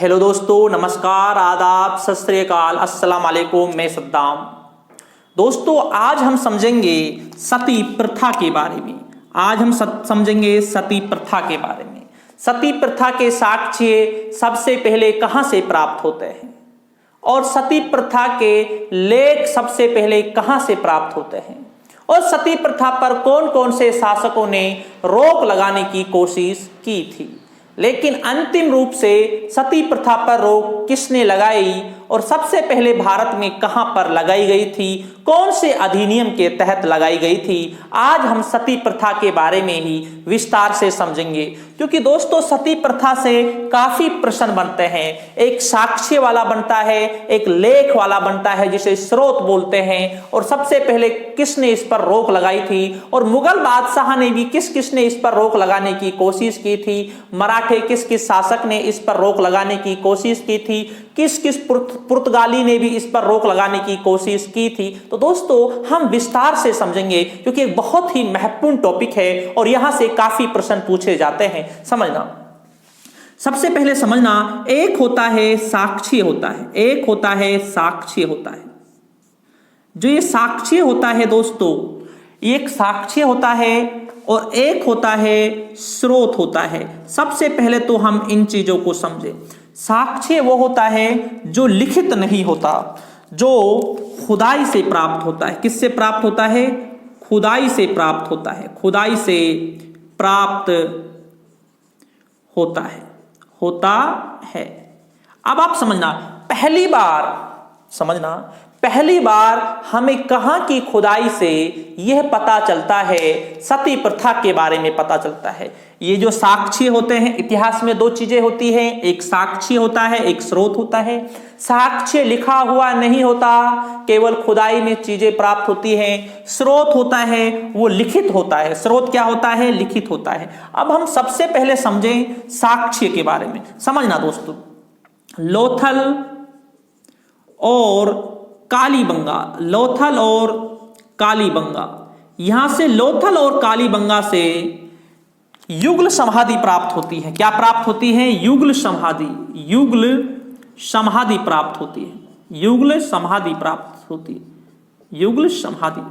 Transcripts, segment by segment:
Hello दोस्तों, नमस्कार, आदाब, सत श्री अकाल, अस्सलाम वालेकुम। मैं सद्दाम। दोस्तों, आज हम समझेंगे सती प्रथा के बारे में। समझेंगे सती प्रथा के बारे में। सती प्रथा के साक्ष्य सबसे पहले कहां से प्राप्त होते हैं और सती प्रथा के लेख सबसे पहले कहां से प्राप्त होते हैं और सती प्रथा पर कौन कौन से शासकों ने रोक लगाने की कोशिश की थी, लेकिन अंतिम रूप से सती प्रथा पर रोक किसने लगाई और सबसे पहले भारत में कहां पर लगाई गई थी, कौन से अधिनियम के तहत लगाई गई थी, आज हम सती प्रथा के बारे में ही विस्तार से समझेंगे। क्योंकि दोस्तों, सती प्रथा से काफी प्रश्न बनते हैं। एक साक्ष्य वाला बनता है, एक लेख वाला बनता है जिसे स्रोत बोलते हैं, और सबसे पहले किसने इस पर रोक लगाई थी और मुगल बादशाह ने भी किसने इस पर रोक लगाने की कोशिश की थी, मराठे किस शासक ने इस पर रोक लगाने की कोशिश की थी, किस पुर्तगाली ने भी इस पर रोक लगाने की कोशिश की थी। तो दोस्तों, हम विस्तार से समझेंगे क्योंकि एक बहुत ही महत्वपूर्ण टॉपिक है और यहां से काफी प्रश्न पूछे जाते हैं। समझना, सबसे पहले समझना, एक होता है साक्ष्य होता है, एक होता है साक्ष्य होता है। जो ये साक्ष्य होता है दोस्तों, एक साक्ष्य होता है और एक होता है स्रोत होता है। सबसे पहले तो हम इन चीजों को समझें। साक्ष्य वो होता है जो लिखित नहीं होता, जो खुदाई से प्राप्त होता है। किससे प्राप्त होता है? खुदाई से प्राप्त होता है, खुदाई से प्राप्त होता है। अब आप समझना, पहली बार हमें कहां की खुदाई से यह पता चलता है, सती प्रथा के बारे में पता चलता है। ये जो साक्ष्य होते हैं, इतिहास में दो चीजें होती हैं, एक साक्ष्य होता है, एक स्रोत होता है। साक्ष्य लिखा हुआ नहीं होता, केवल खुदाई में चीजें प्राप्त होती हैं। स्रोत होता है वो लिखित होता है। स्रोत क्या होता है? लिखित होता है। अब हम सबसे पहले समझें साक्ष्य के बारे में। समझना दोस्तों, लोथल और कालीबंगा, लोथल और कालीबंगा, यहां से लोथल और कालीबंगा से युगल समाधि प्राप्त होती है। क्या प्राप्त होती है? युगल समाधि प्राप्त होती है। युगल समाधि प्राप्त होती है। युगल समाधि।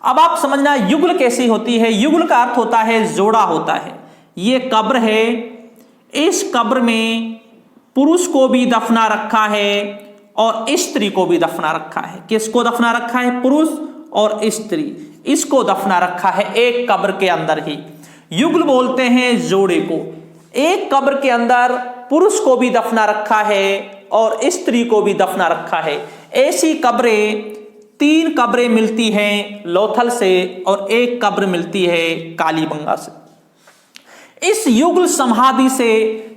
अब आप समझना, युगल कैसी होती है? युगल का अर्थ होता है जोड़ा होता है। ये कब्र है, इस कब्र में पुरुष को भी दफना रखा है और स्त्री को भी दफना रखा है। किसको दफना रखा है? पुरुष और स्त्री, इसको दफना रखा है एक कब्र के अंदर ही। युगल बोलते हैं जोड़े को। एक कब्र के अंदर पुरुष को भी दफना रखा है और स्त्री को भी दफना रखा है। ऐसी कब्रें, 3 कब्रें मिलती हैं लोथल से और एक कब्र मिलती है कालीबंगा से। इस युगल समाधि से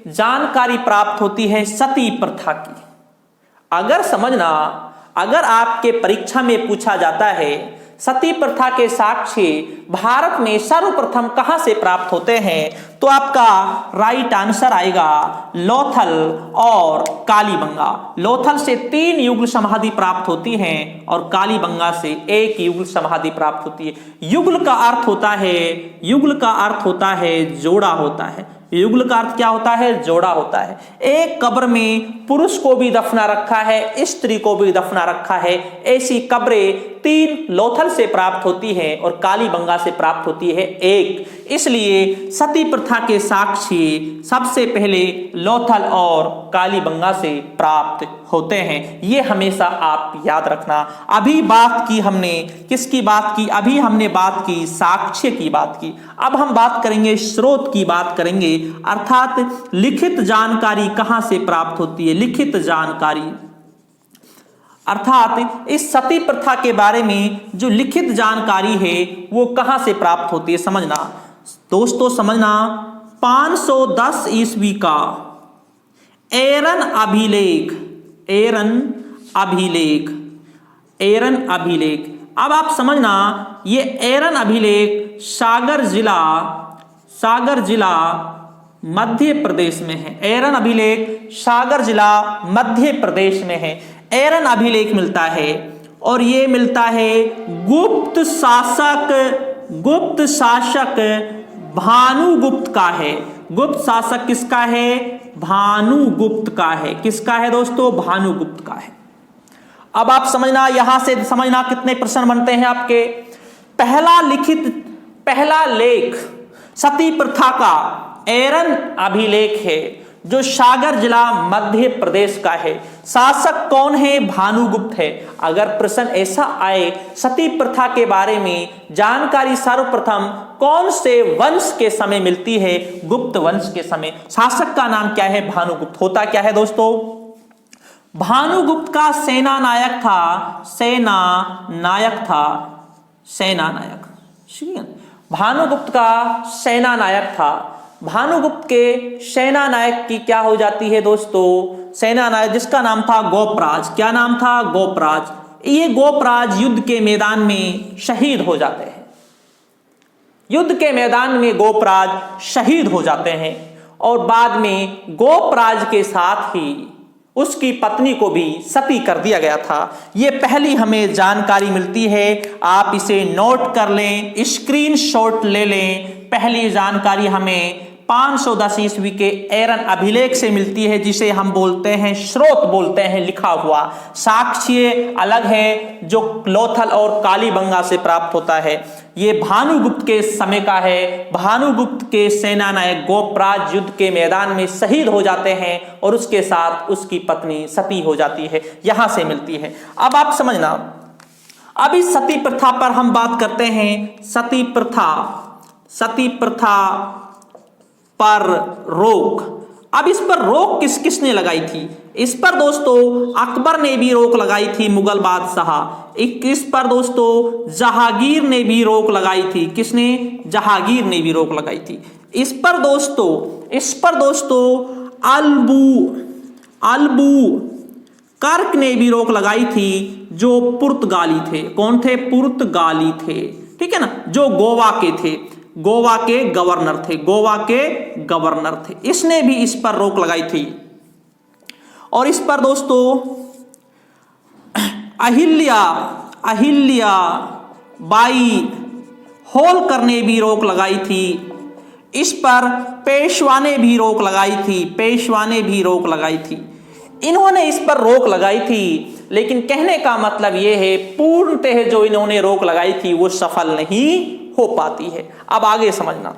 जानकारी प्राप्त होती है सती प्रथा की। अगर समझना, अगर आपके परीक्षा में पूछा जाता है सती प्रथा के साक्ष्य भारत में सर्वप्रथम कहां से प्राप्त होते हैं, तो आपका राइट आंसर आएगा लोथल और कालीबंगा। लोथल से 3 युगल समाधि प्राप्त होती हैं और कालीबंगा से 1 युगल समाधि प्राप्त होती है। युगल का अर्थ होता है जोड़ा होता है। युगल का अर्थ क्या होता है? जोड़ा होता है। एक कब्र में पुरुष को भी दफना रखा है, स्त्री को भी दफना रखा है। ऐसी कब्रें 3 लोथल से प्राप्त होती है और कालीबंगा से प्राप्त होती है 1। इसलिए सती प्रथा के साक्ष्य सबसे पहले लोथल और कालीबंगा से प्राप्त होते हैं। ये हमेशा आप याद रखना। अभी बात की हमने किसकी बात की? अभी हमने बात की साक्ष्य की बात की। अब हम बात करेंगे स्रोत की बात करेंगे, अर्थात लिखित जानकारी कहां से प्राप्त होती है। लिखित जानकारी अर्थात इस सती प्रथा के बारे में जो लिखित जानकारी है वो कहां से प्राप्त होती है। समझना दोस्तों, समझना, 510 ईस्वी का एरन अभिलेख। अब आप समझना, ये एरन अभिलेख सागर जिला मध्य प्रदेश में है। एरन अभिलेख सागर जिला मध्य प्रदेश में है। एरन अभिलेख मिलता है और ये मिलता है गुप्त शासक भानुगुप्त का है। गुप्त शासक किसका है? भानुगुप्त का है। किसका है दोस्तों? भानुगुप्त का है। अब आप समझना, यहां से समझना कितने प्रश्न बनते हैं आपके। पहला लेख सती प्रथा का एरन अभिलेख है, जो सागर जिला मध्य प्रदेश का है। शासक कौन है? भानुगुप्त है। अगर प्रश्न ऐसा आए सती प्रथा के बारे में जानकारी सर्वप्रथम कौन से वंश के समय मिलती है? गुप्त वंश के समय। शासक का नाम क्या है? भानुगुप्त। होता क्या है दोस्तों? भानुगुप्त का सेना नायक था। भानुगुप्त का सेना नायक था। भानुगुप्त के सेना नायक की क्या हो जाती है दोस्तों? सेना नायक जिसका नाम था गोपराज। क्या नाम था? गोपराज। ये गोपराज युद्ध के मैदान में शहीद हो जाते हैं। युद्ध के मैदान में गोपराज शहीद हो जाते हैं और बाद में गोपराज के साथ ही उसकी पत्नी को भी सती कर दिया गया था। यह पहली हमें जानकारी मिलती है। आप इसे नोट कर लें, स्क्रीनशॉट ले लें। पहली जानकारी हमें 510 ईस्वी के एरन अभिलेख से मिलती है, जिसे हम बोलते हैं स्रोत बोलते हैं, लिखा हुआ। साक्ष्य अलग है जो लोथल और कालीबंगा से प्राप्त होता है। ये भानुगुप्त के समय का है। भानुगुप्त के सेना नायक गोपराज युद्ध के मैदान में शहीद हो जाते हैं और उसके साथ उसकी पत्नी सती हो जाती है। यहां से मिलती है। अब आप समझना, अभी सती प्रथा पर हम बात करते हैं। सती प्रथा पर रोक। अब इस पर रोक किसने लगाई थी? इस पर दोस्तों अकबर ने भी रोक लगाई थी, मुगल बादशाह। इस पर दोस्तों जहांगीर ने भी रोक लगाई थी। किसने? जहांगीर ने भी रोक लगाई थी। इस पर दोस्तों अलबू कर्क ने भी रोक लगाई थी, जो पुर्तगाली थे। कौन थे? पुर्तगाली थे। ठीक है ना, जो गोवा के थे, गोवा के गवर्नर थे। इसने भी इस पर रोक लगाई थी। और इस पर दोस्तों अहिल्या बाई होलकर ने भी रोक लगाई थी। इस पर पेशवा ने भी रोक लगाई थी। इन्होंने इस पर रोक लगाई थी, लेकिन कहने का मतलब यह है पूर्णतः जो इन्होंने रोक लगाई थी वो सफल नहीं हो पाती है। अब आगे समझना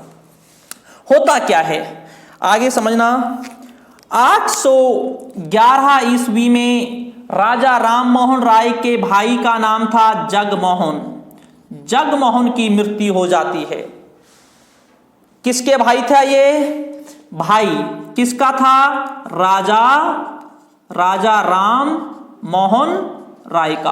होता क्या है। आगे समझना, 811 ईस्वी में राजा राममोहन राय के भाई का नाम था जगमोहन की मृत्यु हो जाती है। किसके भाई था ये? भाई किसका था? राजा राममोहन राय का।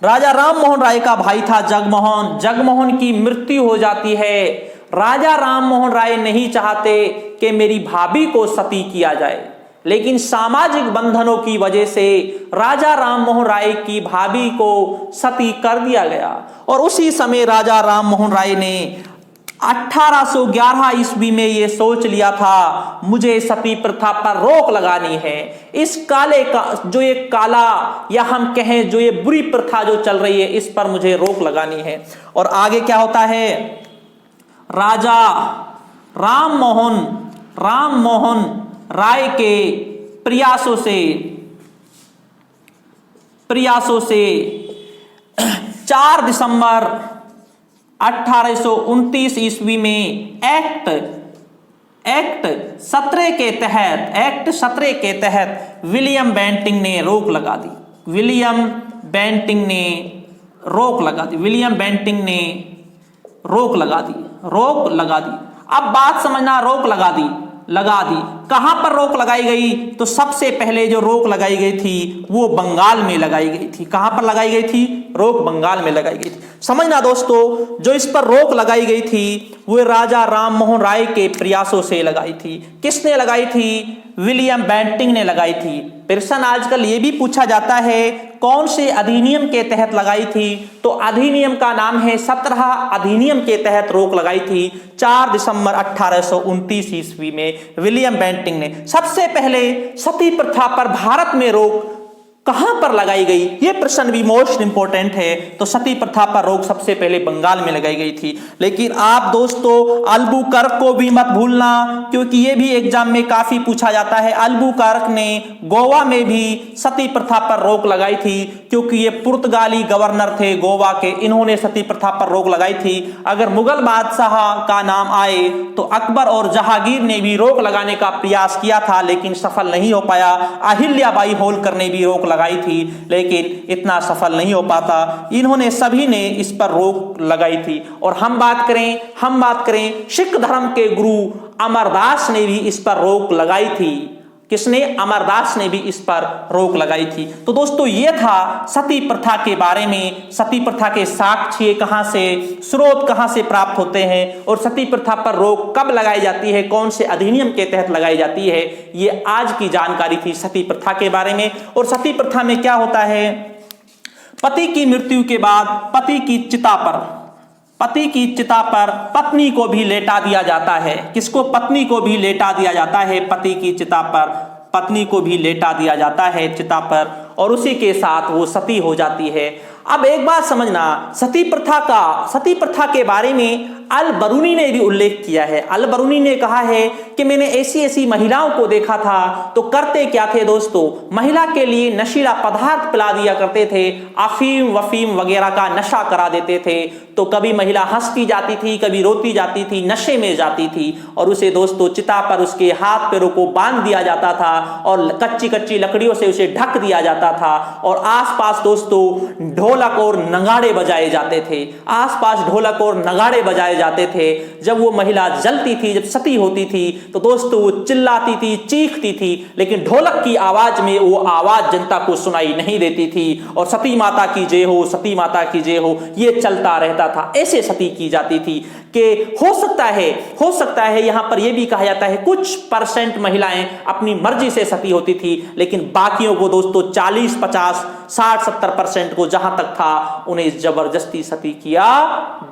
राजा राममोहन राय का भाई था जगमोहन की मृत्यु हो जाती है। राजा राममोहन राय नहीं चाहते कि मेरी भाभी को सती किया जाए, लेकिन सामाजिक बंधनों की वजह से राजा राममोहन राय की भाभी को सती कर दिया गया। और उसी समय राजा राममोहन राय ने 1811 ईस्वी में यह सोच लिया था, मुझे सती प्रथा पर रोक लगानी है। इस काले का जो ये काला या हम कहें जो ये बुरी प्रथा जो चल रही है, इस पर मुझे रोक लगानी है। और आगे क्या होता है? राजा राममोहन राय के प्रयासों से 4 दिसंबर 1829 ईस्वी में एक्ट 17 के तहत विलियम बेंटिंक ने रोक लगा दी। विलियम बेंटिंक ने रोक लगा दी। अब बात समझना, रोक लगा दी। कहां पर रोक लगाई गई? तो सबसे पहले जो रोक लगाई गई थी वो बंगाल में लगाई गई थी। कहां पर लगाई गई थी? रोक बंगाल में लगाई गई थी। समझना दोस्तों, जो इस पर रोक लगाई गई थी वो राजा राममोहन राय के प्रयासों से लगाई थी। किसने लगाई थी? विलियम बेंटिंक ने लगाई थी। प्रश्न आजकल ये भी पूछा जाता है कौन से अधिनियम के तहत लगाई थी? तो अधिनियम का नाम है 17 अधिनियम के तहत रोक लगाई थी 4 दिसंबर 1829 ईस्वी में विलियम बेंटिंक ने। सबसे पहले सती प्रथा पर भारत में रोक कहां पर लगाई गई, यह प्रश्न भी मोस्ट इंपोर्टेंट है। तो सती प्रथा पर रोक सबसे पहले बंगाल में लगाई गई थी। लेकिन आप दोस्तों अल्बुकर्क को भी मत भूलना, क्योंकि यह भी एग्जाम में काफी पूछा जाता है। अल्बुकर्क ने गोवा में भी सती प्रथा पर रोक लगाई थी, क्योंकि ये पुर्तगाली गवर्नर थे गोवा के, इन्होंने सती प्रथा पर रोक लगाई थी। अगर मुगल बादशाह का नाम आए तो अकबर और जहांगीर ने भी रोक लगाने का प्रयास किया था, लेकिन सफल नहीं हो पाया। अहिल्याबाई होलकर ने भी रोक लगाई थी, लेकिन इतना सफल नहीं हो पाता। इन्होंने सभी ने इस पर रोक लगाई थी। और हम बात करें सिख धर्म के गुरु अमरदास ने भी इस पर रोक लगाई थी। किसने? अमरदास ने भी इस पर रोक लगाई थी। तो दोस्तों ये था सती प्रथा के बारे में। सती प्रथा के साक्ष्य कहां से, स्रोत कहां से प्राप्त होते हैं, और सती प्रथा पर रोक कब लगाई जाती है, कौन से अधिनियम के तहत लगाई जाती है, ये आज की जानकारी थी सती प्रथा के बारे में। और सती प्रथा में क्या होता है, पति की मृत्यु के बाद पति की चिता पर पत्नी को भी लेटा दिया जाता है। किसको? पत्नी को भी लेटा दिया जाता है। पति की चिता पर पत्नी को भी लेटा दिया जाता है चिता पर, और उसी के साथ वो सती हो जाती है। अब एक बात समझना, सती प्रथा के बारे में अल बरूनी ने भी उल्लेख किया है। अल बरूनी ने कहा है कि मैंने ऐसी महिलाओं को देखा था, तो करते क्या थे दोस्तों, महिला के लिए नशीला पदार्थ पिला दिया करते थे, अफीम वफीम वगैरह का नशा करा देते थे। तो कभी महिला हंसती जाती थी, कभी रोती जाती थी, नशे में जाती थी, और उसे दोस्तों चिता पर उसके हाथ पैरों को बांध दिया जाता था, और कच्ची लकड़ियों से उसे ढक दिया जाता था, और आसपास दोस्तों ढोलक और नगाड़े बजाए जाते थे। आसपास ढोलक और नगाड़े बजाए जाते थे। जब वो महिला जलती थी, जब सती होती थी, तो दोस्तों वो चिल्लाती थी, चीखती थी, लेकिन ढोलक की आवाज में वो आवाज जनता को सुनाई नहीं देती थी, और सती माता की जय हो, सती माता की जय हो, ये चलता रहता था। ऐसे सती की जाती थी कि हो सकता है यहां पर यह भी कहा जाता है कुछ परसेंट महिलाएं अपनी मर्जी से सती होती थी, लेकिन बाकियों को दोस्तों 40, 50, 60, 70% को जहां तक था उन्हें जबरदस्ती सती किया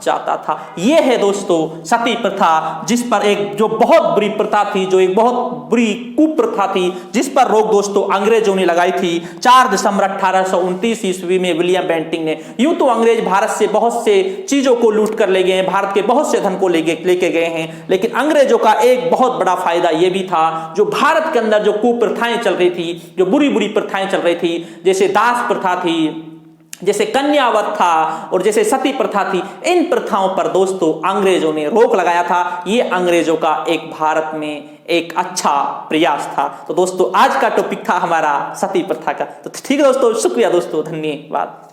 जाता था। यह है दोस्तों सती प्रथा, जिस पर एक जो बहुत बुरी प्रथा थी, जो एक बहुत बुरी कुप्रथा थी, जिस पर रोक दोस्तों अंग्रेजों ने लगाई थी 4 दिसंबर 1829 ईस्वी में विलियम बेंटिंग ने। यूं तो अंग्रेज भारत से बहुत से चीजों को लूट कर ले गए हैं, भारत के बहुत से धन को लेके गए हैं, लेकिन अंग्रेजों का एक बहुत बड़ा फायदा यह भी था, जो भारत के अंदर जो कुप्रथाएं चल रही थी, जो बुरी प्रथाएं चल रही थी, जैसे दास प्रथा थी, जैसे कन्यावत था, और जैसे सती प्रथा थी, इन प्रथाओं पर दोस्तों अंग्रेजों ने रोक लगाया था। ये अंग्रेजों का एक भारत में एक अच्छा प्रयास था। तो दोस्तों आज का टॉपिक था हमारा सती प्रथा का। तो ठीक है दोस्तों, शुक्रिया दोस्तों, धन्यवाद।